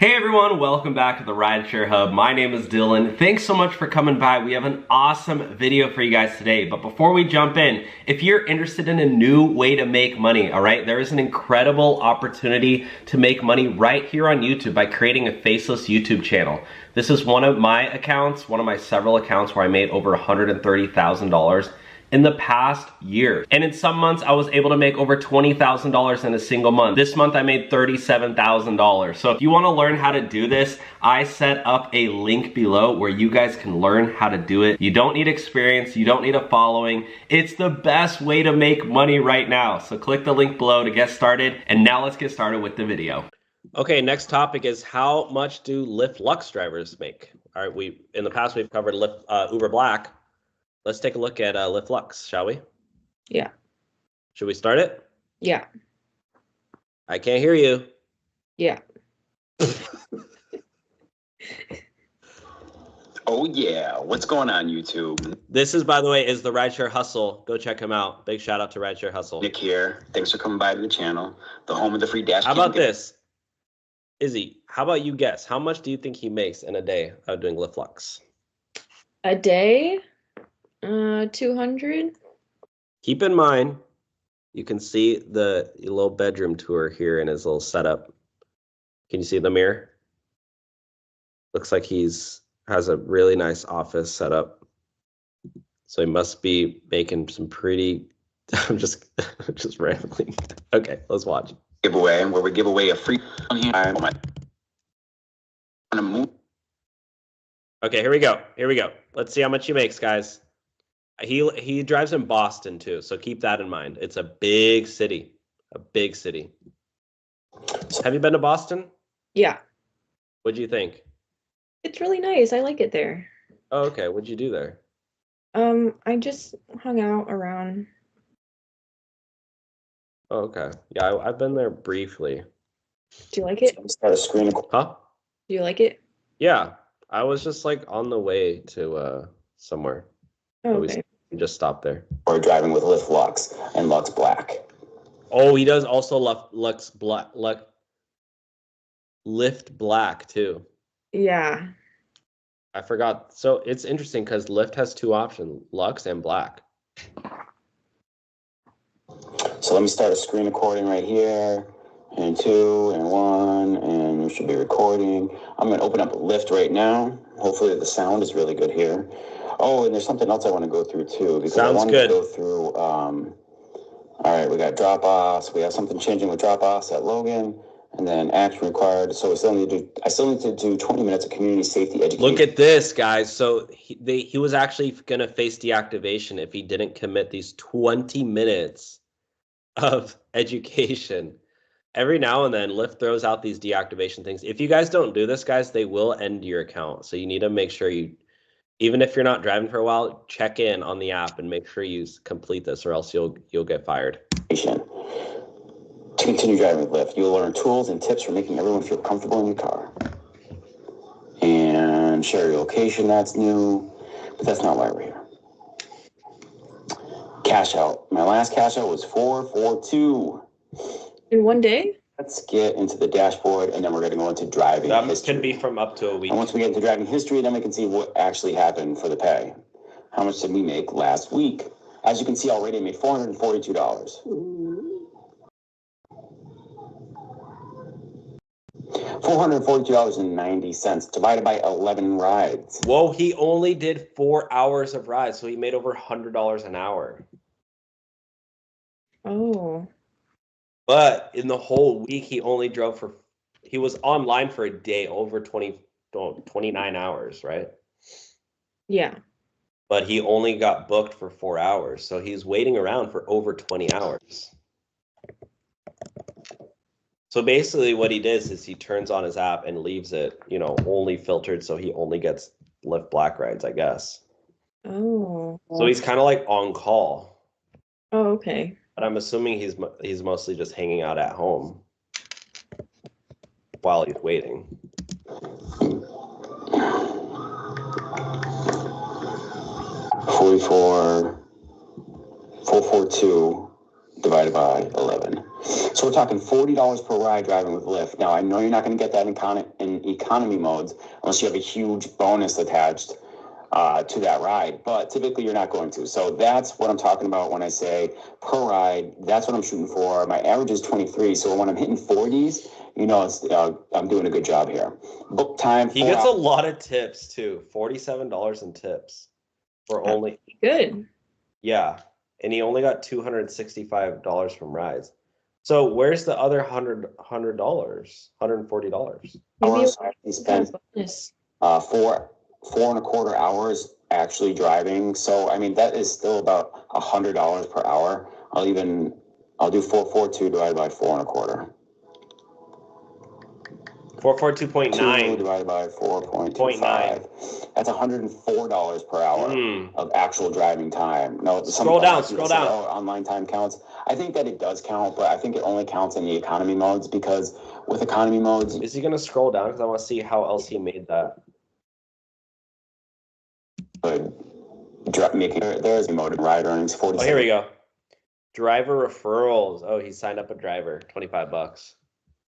Hey everyone, welcome back to the Rideshare Hub. My name is Dylan. Thanks so much for coming by. We have an awesome video for you guys today. But before we jump in, if you're interested in a new way to make money, all right, there is an incredible opportunity to make money right here on YouTube by creating a faceless YouTube channel. This is one of my accounts, one of my several accounts where I made over $130,000 in the past year. And in some months, I was able to make over $20,000 in a single month. This month, I made $37,000. So if you wanna learn how to do this, I set up a link below where you guys can learn how to do it. You don't need experience, you don't need a following. It's the best way to make money right now. So click the link below to get started. And now let's get started with the video. Okay, next topic is how much do Lyft Lux drivers make? All right, in the past, we've covered Uber Black. Let's take a look at Lyft Lux, shall we? Yeah. Should we start it? Yeah. I can't hear you. Yeah. Oh yeah, what's going on YouTube? This is, by the way, is the Rideshare Hustle. Go check him out. Big shout out to Rideshare Hustle. Nick here. Thanks for coming by to the channel. The home of the free dash. How about this? Izzy, how about you guess? How much do you think he makes in a day of doing Lyft Lux? A day? 200. Keep in mind, you can see the little bedroom tour here in his little setup. Can you see the mirror? Looks like has a really nice office setup. So he must be making some pretty, I'm just rambling. Okay, let's watch. Giveaway where we give away a free. Okay, here we go. Here we go. Let's see how much he makes, guys. He drives in Boston too, so keep that in mind. It's a big city, a big city. Have you been to Boston? Yeah. What'd you think? It's really nice. I like it there. Oh, okay. What'd you do there? I just hung out around. Oh, okay. Yeah, I've been there briefly. Do you like it? Start a screen. Huh? Do you like it? Yeah, I was just like on the way to somewhere. Oh, okay. We just stopped there. Or driving with Lyft Lux and Lux Black. Oh, he does also Lyft Black too. Yeah. I forgot. So it's interesting because Lyft has two options, Lux and Black. So let me start a screen recording right here. And 2 and 1, and we should be recording. I'm going to open up Lyft right now. Hopefully the sound is really good here. Oh, and there's something else I want to go through too. Because Sounds I want good. to go through, all right, we got drop-offs. We have something changing with drop-offs at Logan. And then action required. So I still need to do 20 minutes of community safety education. Look at this, guys. So he was actually going to face deactivation if he didn't commit these 20 minutes of education. Every now and then, Lyft throws out these deactivation things. If you guys don't do this, guys, they will end your account. So you need to make sure you, even if you're not driving for a while, check in on the app and make sure you complete this, or else you'll get fired. To continue driving with Lyft, you'll learn tools and tips for making everyone feel comfortable in your car. And share your location, that's new, but that's not why we're here. Cash out. My last cash out was 442. In one day? Let's get into the dashboard, and then we're going to go into driving history. That can be from up to a week. And once we get into driving history, then we can see what actually happened for the pay. How much did we make last week? As you can see already, I made $442. $442.90 divided by 11 rides. Whoa, he only did 4 hours of rides, so he made over $100 an hour. Oh. But in the whole week, he was online for a day, over 29 hours, right? Yeah. But he only got booked for 4 hours. So he's waiting around for over 20 hours. So basically what he does is he turns on his app and leaves it, only filtered. So he only gets Lyft Black rides, I guess. Oh. So he's kind of like on call. Oh, okay. But I'm assuming he's mostly just hanging out at home while he's waiting. 442 divided by 11. So we're talking $40 per ride driving with Lyft. Now, I know you're not going to get that in economy modes unless you have a huge bonus attached to that ride, but typically you're not going to. So that's what I'm talking about when I say per ride. That's what I'm shooting for. My average is 23. So when I'm hitting 40s, you know, I'm doing a good job here. Book time. He gets a lot of tips too. $47 in tips for only good. Yeah, and he only got $265 from rides. So where's the other $140? Maybe He spent bonus. 4.25 hours actually driving. So I mean that is still about $100 per hour. I'll do 442 divided by 4.25. 442.9 divided by 4.25. That's $104 per hour of actual driving time. No, scroll down. Oh, online time counts. I think that it does count, but I think it only counts in the economy modes, because with economy modes, is he gonna scroll down? Because I want to see how else he made that. There's a mode in ride earnings 47. Oh, here we go. Driver referrals. Oh, he signed up a driver, $25.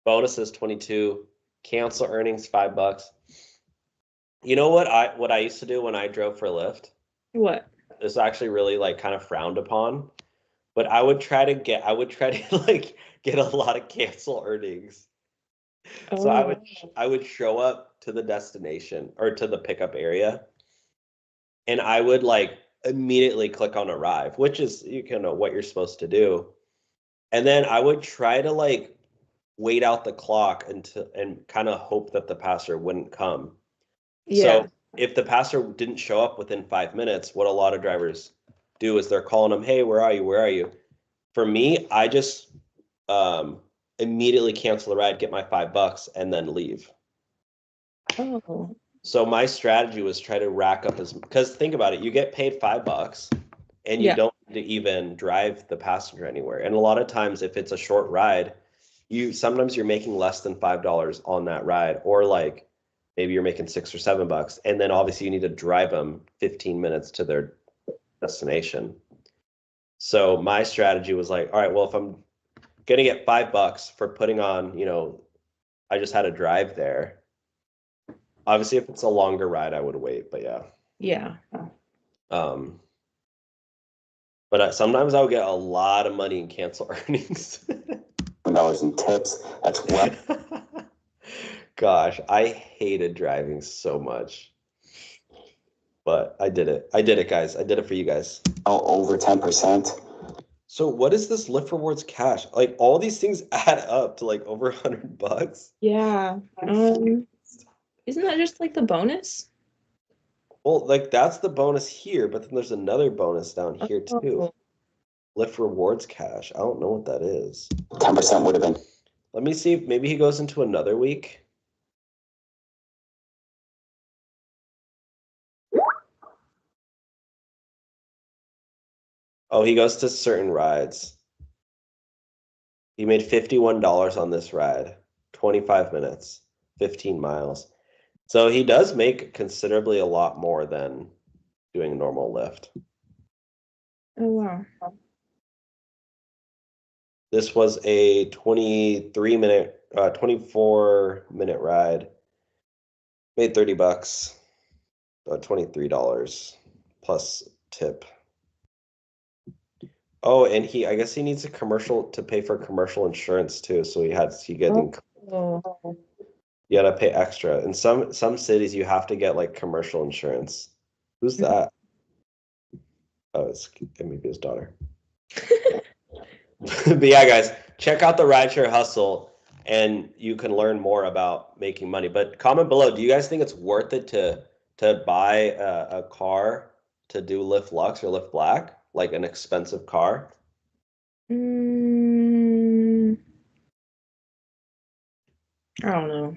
Bonuses 22. Cancel earnings $5. You know what I used to do when I drove for Lyft? What? It's actually really like kind of frowned upon, but I would try to like get a lot of cancel earnings. Oh. So I would show up to the destination or to the pickup area, and I would like immediately click on arrive, which is what you're supposed to do. And then I would try to like wait out the clock and kind of hope that the passenger wouldn't come. Yeah. So if the passenger didn't show up within 5 minutes, what a lot of drivers do is they're calling them, "Hey, where are you? Where are you?" For me, I just immediately cancel the ride, get my $5, and then leave. Oh. So my strategy was try to rack up because think about it, you get paid $5 and you don't need to even drive the passenger anywhere. And a lot of times, if it's a short ride, sometimes you're making less than $5 on that ride, or like maybe you're making $6 or $7, and then obviously you need to drive them 15 minutes to their destination. So my strategy was like, all right, well, if I'm gonna get $5 for putting on, I just had to drive there. Obviously, if it's a longer ride, I would wait, but yeah. Yeah. But sometimes I'll get a lot of money in cancel earnings. $1 in tips. That's what. Gosh, I hated driving so much. But I did it. I did it, guys. I did it for you guys. Oh, over 10%. So what is this Lyft Rewards cash? Like all these things add up to like over $100. Yeah. Isn't that just like the bonus? Well, like that's the bonus here, but then there's another bonus down here too. Lyft Rewards cash. I don't know what that is. 10% would have been. Let me see if maybe he goes into another week. Oh, he goes to certain rides. He made $51 on this ride, 25 minutes, 15 miles. So he does make considerably a lot more than doing normal Lyft. Oh, wow. This was a 24-minute ride. Made $30, $23 plus tip. Oh, and I guess he needs to pay for commercial insurance too. So you gotta pay extra. In some cities, you have to get like commercial insurance. Who's that? Oh, it's maybe his daughter. But yeah, guys, check out the Rideshare Hustle, and you can learn more about making money. But comment below, do you guys think it's worth it to buy a car to do Lyft Lux or Lyft Black, like an expensive car? I don't know.